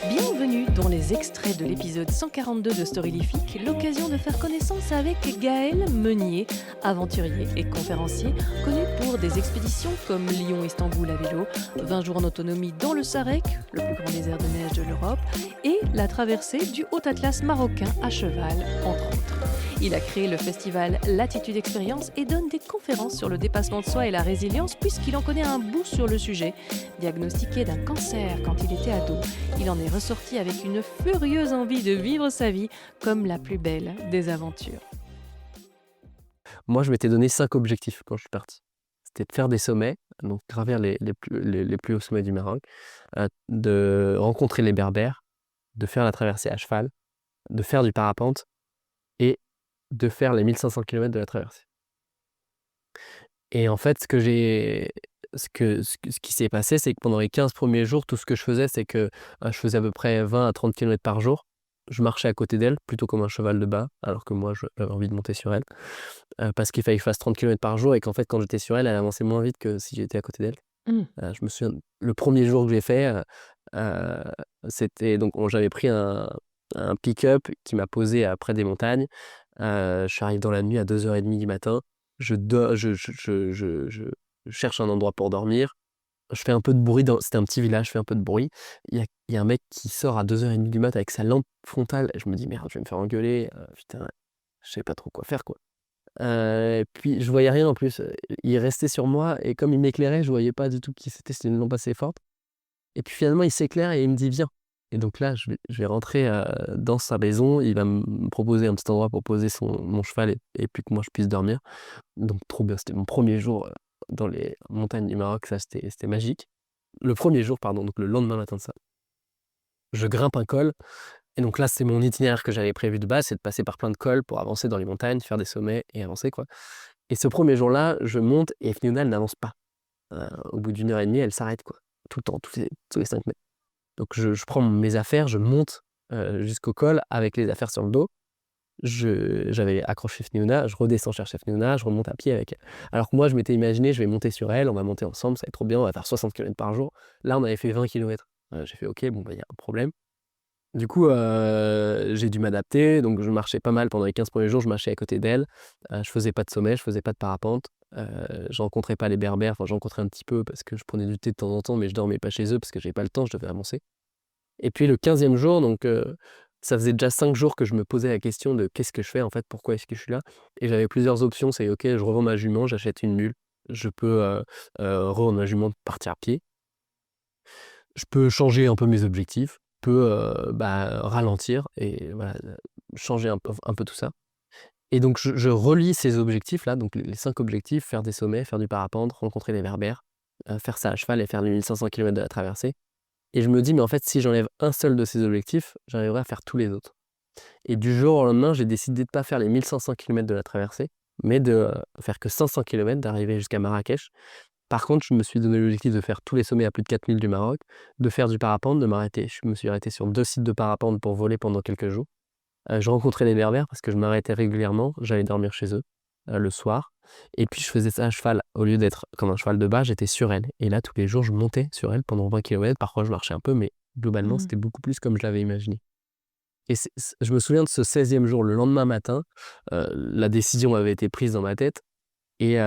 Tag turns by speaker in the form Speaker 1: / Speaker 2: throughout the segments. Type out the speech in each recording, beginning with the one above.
Speaker 1: Bienvenue dans les extraits de l'épisode 142 de Storylifique, l'occasion de faire connaissance avec Gaël Meunier, aventurier et conférencier, connu pour des expéditions comme Lyon-Istanbul à vélo, 20 jours en autonomie dans le Sarek, le plus grand désert de neige de l'Europe, et la traversée du Haut Atlas marocain à cheval, entre autres. Il a créé le festival Latitude Expérience et donne des conférences sur le dépassement de soi et la résilience puisqu'il en connaît un bout sur le sujet. Diagnostiqué d'un cancer quand il était ado, il en est ressorti avec une furieuse envie de vivre sa vie comme la plus belle des aventures.
Speaker 2: Moi, je m'étais donné 5 objectifs quand je suis parti. C'était de faire des sommets, donc gravir les plus hauts sommets du Maroc, de rencontrer les Berbères, de faire la traversée à cheval, de faire du parapente et de faire les 1500 km de la traversée. Et en fait, ce qui s'est passé, c'est que pendant les 15 premiers jours, tout ce que je faisais, c'est que je faisais à peu près 20 à 30 km par jour. Je marchais à côté d'elle, plutôt comme un cheval de bas, alors que moi, j'avais envie de monter sur elle. Parce qu'il fallait que je fasse 30 km par jour et qu'en fait, quand j'étais sur elle, elle avançait moins vite que si j'étais à côté d'elle. Je me souviens, le premier jour que j'ai fait, c'était donc j'avais pris un pick-up qui m'a posé près des montagnes. Je suis arrivé dans la nuit à 2h30 du matin. Je cherche un endroit pour dormir. Je fais un peu de bruit, c'était un petit village, je fais un peu de bruit. Il y a un mec qui sort à 2h30 du mat avec sa lampe frontale. Je me dis, merde, je vais me faire engueuler. Putain, je sais pas trop quoi faire, quoi. Et puis je voyais rien en plus. Il restait sur moi et comme il m'éclairait, je voyais pas du tout qui c'était une lampe assez forte. Et puis finalement, il s'éclaire et il me dit: «Viens». Et donc là, je vais rentrer, dans sa maison. Il va me proposer un petit endroit pour poser mon cheval et puis que moi je puisse dormir. Donc trop bien, c'était mon premier jour, dans les montagnes du Maroc, ça c'était magique. Le premier jour, pardon, donc le lendemain matin de ça, je grimpe un col et donc là, c'est mon itinéraire que j'avais prévu de base, c'est de passer par plein de cols pour avancer dans les montagnes, faire des sommets et avancer, quoi. Et ce premier jour-là, je monte et Fniouna, elle n'avance pas. Au bout d'1 heure et demie, elle s'arrête, quoi, tout le temps, tous les 5 mètres. Donc je prends mes affaires, je monte, jusqu'au col avec les affaires sur le dos. J'avais accroché Fniouna, je redescends chercher Fniouna, je remonte à pied avec elle. Alors que moi, je m'étais imaginé, je vais monter sur elle, on va monter ensemble, ça va être trop bien, on va faire 60 km par jour. Là, on avait fait 20 km. J'ai fait: «OK, bon, bah, il y a un problème». Du coup, j'ai dû m'adapter, donc je marchais pas mal pendant les 15 premiers jours, je marchais à côté d'elle. Je faisais pas de sommet, je faisais pas de parapente. Je rencontrais pas les Berbères, enfin, j'en rencontrais un petit peu parce que je prenais du thé de temps en temps, mais je dormais pas chez eux parce que j'avais pas le temps, je devais avancer. Et puis le 15e jour, donc ça faisait déjà 5 jours que je me posais la question de: «Qu'est-ce que je fais en fait? Pourquoi est-ce que je suis là?» Et j'avais plusieurs options, c'est: OK, je revends ma jument, j'achète une mule. Je peux, revendre ma jument, partir à pied. Je peux changer un peu mes objectifs, je peux, ralentir et voilà, changer un peu tout ça. Et donc je relie ces objectifs-là, donc les 5 objectifs, faire des sommets, faire du parapente, rencontrer les Berbères, faire ça à cheval et faire les 1500 km de la traversée. Et je me dis: «Mais en fait, si j'enlève un seul de ces objectifs, j'arriverai à faire tous les autres». Et du jour au lendemain, j'ai décidé de pas faire les 1500 km de la traversée, mais de, faire que 500 km, d'arriver jusqu'à Marrakech. Par contre, je me suis donné l'objectif de faire tous les sommets à plus de 4000 du Maroc, de faire du parapente, de m'arrêter. Je me suis arrêté sur 2 sites de parapente pour voler pendant quelques jours. Je rencontrais les Berbères parce que je m'arrêtais régulièrement, j'allais dormir chez eux, le soir. Et puis je faisais ça à cheval. Au lieu d'être comme un cheval de bas, j'étais sur elle. Et là, tous les jours, je montais sur elle pendant 20 km. Parfois, je marchais un peu, mais globalement,
Speaker 1: Mmh.
Speaker 2: c'était beaucoup plus comme je l'avais imaginé. Et je me souviens de ce 16e jour, le lendemain matin, la décision avait été prise dans ma tête et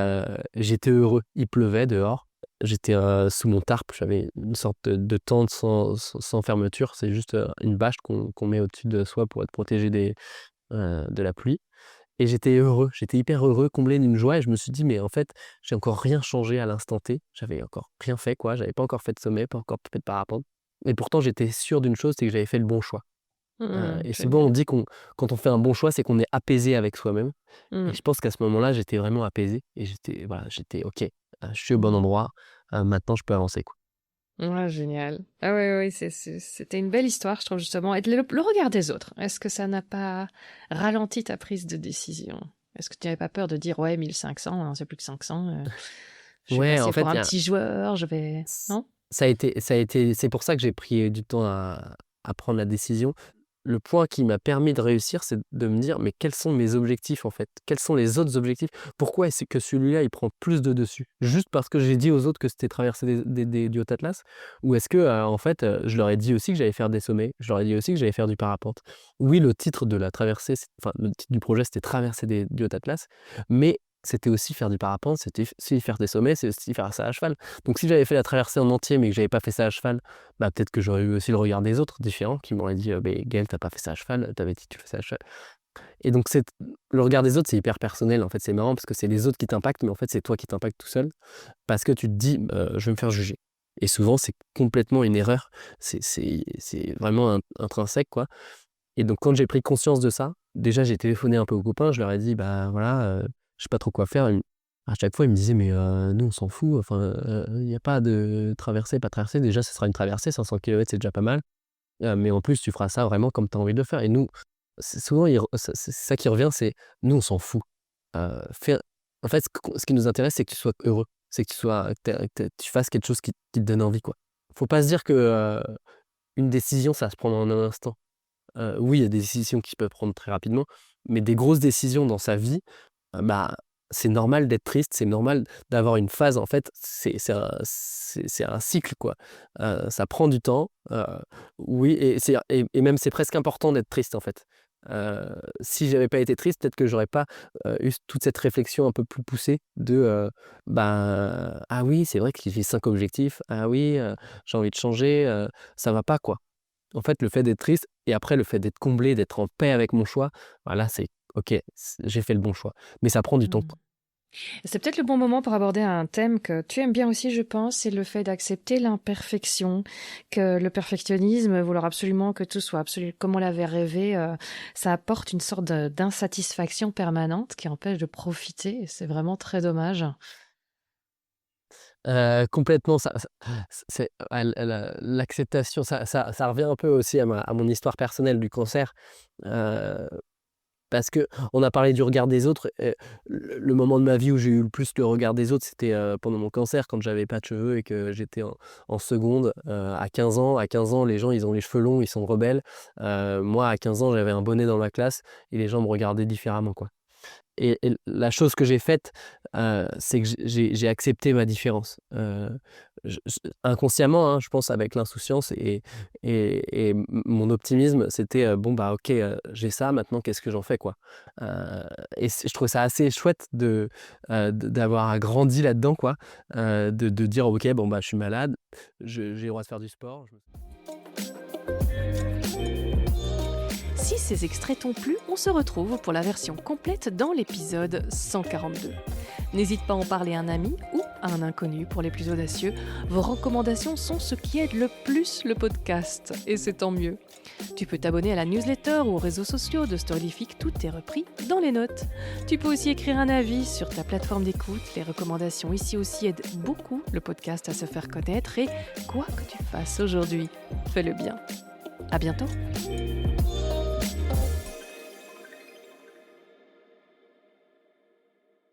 Speaker 2: j'étais heureux. Il pleuvait dehors. J'étais, sous mon tarp, j'avais une sorte de tente sans fermeture. C'est juste, une bâche qu'on met au-dessus de soi pour être protégé de la pluie. Et j'étais heureux, j'étais hyper heureux, comblé d'une joie et je me suis dit: «Mais en fait, j'ai encore rien changé à l'instant T». J'avais encore rien fait, quoi, j'avais pas encore fait de sommet, pas encore fait de parapente. Et pourtant j'étais sûr d'une chose, c'est que j'avais fait le bon choix. Et souvent on
Speaker 1: Génial.
Speaker 2: dit quand on fait un bon choix, c'est qu'on est apaisé avec soi-même. Et
Speaker 1: Mmh.
Speaker 2: je pense qu'à ce moment-là, j'étais vraiment apaisé et j'étais: «OK, je suis au bon
Speaker 1: Mmh.
Speaker 2: endroit, maintenant je peux avancer, quoi».
Speaker 1: Ouais, génial. Ah ouais, ouais, c'était une belle histoire, je trouve, justement. Et le regard des autres, est-ce que ça n'a pas ralenti ta prise de décision? Est-ce que tu n'avais pas peur de dire, ouais, 1500, hein, c'est plus que 500, je vais
Speaker 2: Ouais, en
Speaker 1: passer pour
Speaker 2: fait,
Speaker 1: un
Speaker 2: il y a
Speaker 1: petit joueur, je vais...
Speaker 2: ç
Speaker 1: Non?
Speaker 2: ça a été c'est pour ça que j'ai pris du temps à prendre la décision. le point qui m'a permis de réussir, c'est de me dire: «Mais quels sont mes objectifs, en fait? Quels sont les autres objectifs? Pourquoi est-ce que celui-là, il prend plus de dessus? Juste parce que j'ai dit aux autres que c'était traverser du Haut Atlas? Ou est-ce que, en fait, je leur ai dit aussi que j'allais faire des sommets, je leur ai dit aussi que j'allais faire du parapente?» Oui, le titre de la traversée, le titre du projet, c'était traverser du Haut Atlas, mais c'était aussi faire du parapente, c'était aussi faire des sommets, c'est aussi faire ça à cheval. Donc si j'avais fait la traversée en entier, mais que j'avais pas fait ça à cheval, bah, peut-être que j'aurais eu aussi le regard des autres différents qui m'auraient dit: «Beh, Gaël, tu pas fait ça à cheval, tu avais dit que tu le faisais à cheval». Et donc le regard des autres, c'est hyper personnel, en fait, c'est marrant parce que c'est les autres qui t'impactent, mais en fait, c'est toi qui t'impactes tout seul parce que tu te dis: «Je vais me faire juger», et souvent, c'est complètement une erreur, c'est vraiment intrinsèque, quoi. Et donc quand j'ai pris conscience de ça, déjà, j'ai téléphoné un peu aux copains, je leur ai dit: «Bah, voilà, je sais pas trop quoi faire». À chaque fois, ils me disaient: «Mais nous, on s'en fout, enfin, il y a pas de traversée, pas traversée. Déjà, ce sera une traversée, 500 kilomètres, c'est déjà pas mal, mais en plus, tu feras ça vraiment comme tu as envie de le faire». Et nous, c'est souvent, c'est ça qui revient, c'est: «Nous, on s'en fout». Faire en fait, ce qui nous intéresse, c'est que tu sois heureux, c'est que tu fasses quelque chose qui te donne envie, quoi. Faut pas se dire que, une décision, ça va se prendre en un instant. Oui, il y a des décisions qui se peuvent prendre très rapidement, mais des grosses décisions dans sa vie, bah, c'est normal d'être triste, c'est normal d'avoir une phase, en fait, c'est un cycle, quoi. Ça prend du temps, oui, et même c'est presque important d'être triste, en fait. Si j'avais pas été triste, peut-être que j'aurais pas, eu toute cette réflexion un peu plus poussée de, ben: «Ah oui, c'est vrai que j'ai 5 objectifs. Ah oui, j'ai envie de changer, ça va pas, quoi». En fait, le fait d'être triste et après le fait d'être comblé, d'être en paix avec mon choix, voilà, c'est OK, j'ai fait le bon choix. Mais ça prend du temps.
Speaker 1: Mmh. C'est peut-être le bon moment pour aborder un thème que tu aimes bien aussi, je pense, c'est le fait d'accepter l'imperfection, que le perfectionnisme, vouloir absolument que tout soit absolument comme on l'avait rêvé, ça apporte une sorte d'insatisfaction permanente qui empêche de profiter et c'est vraiment très dommage.
Speaker 2: Complètement, c'est l'acceptation, ça revient un peu aussi à mon histoire personnelle du cancer, heu, parce qu'on a parlé du regard des autres, le moment de ma vie où j'ai eu le plus le regard des autres, c'était, pendant mon cancer, quand j'avais pas de cheveux et que j'étais en seconde, à 15 ans. À 15 ans, les gens, ils ont les cheveux longs, ils sont rebelles. Moi, à 15 ans, j'avais un bonnet dans ma classe et les gens me regardaient différemment, quoi. Et la chose que j'ai faite, c'est que j'ai accepté ma différence. Je inconsciemment, hein, je pense avec l'insouciance et mon optimisme, c'était, «Bon, bah, OK, j'ai ça, maintenant qu'est-ce que j'en fais, quoi?» heu et je trouve ça assez chouette d'avoir grandi là-dedans, quoi, de dire: «OK, bon, bah, je suis malade, j'ai le droit de faire du sport».
Speaker 1: Si ces extraits t'ont plu, on se retrouve pour la version complète dans l'épisode 142. N'hésite pas à en parler à un ami ou à un inconnu pour les plus audacieux. Vos recommandations sont ce qui aide le plus le podcast, et c'est tant mieux. Tu peux t'abonner à la newsletter ou aux réseaux sociaux de Storylific, tout est repris dans les notes. Tu peux aussi écrire un avis sur ta plateforme d'écoute. Les recommandations ici aussi aident beaucoup le podcast à se faire connaître et quoi que tu fasses aujourd'hui, fais-le bien. À bientôt.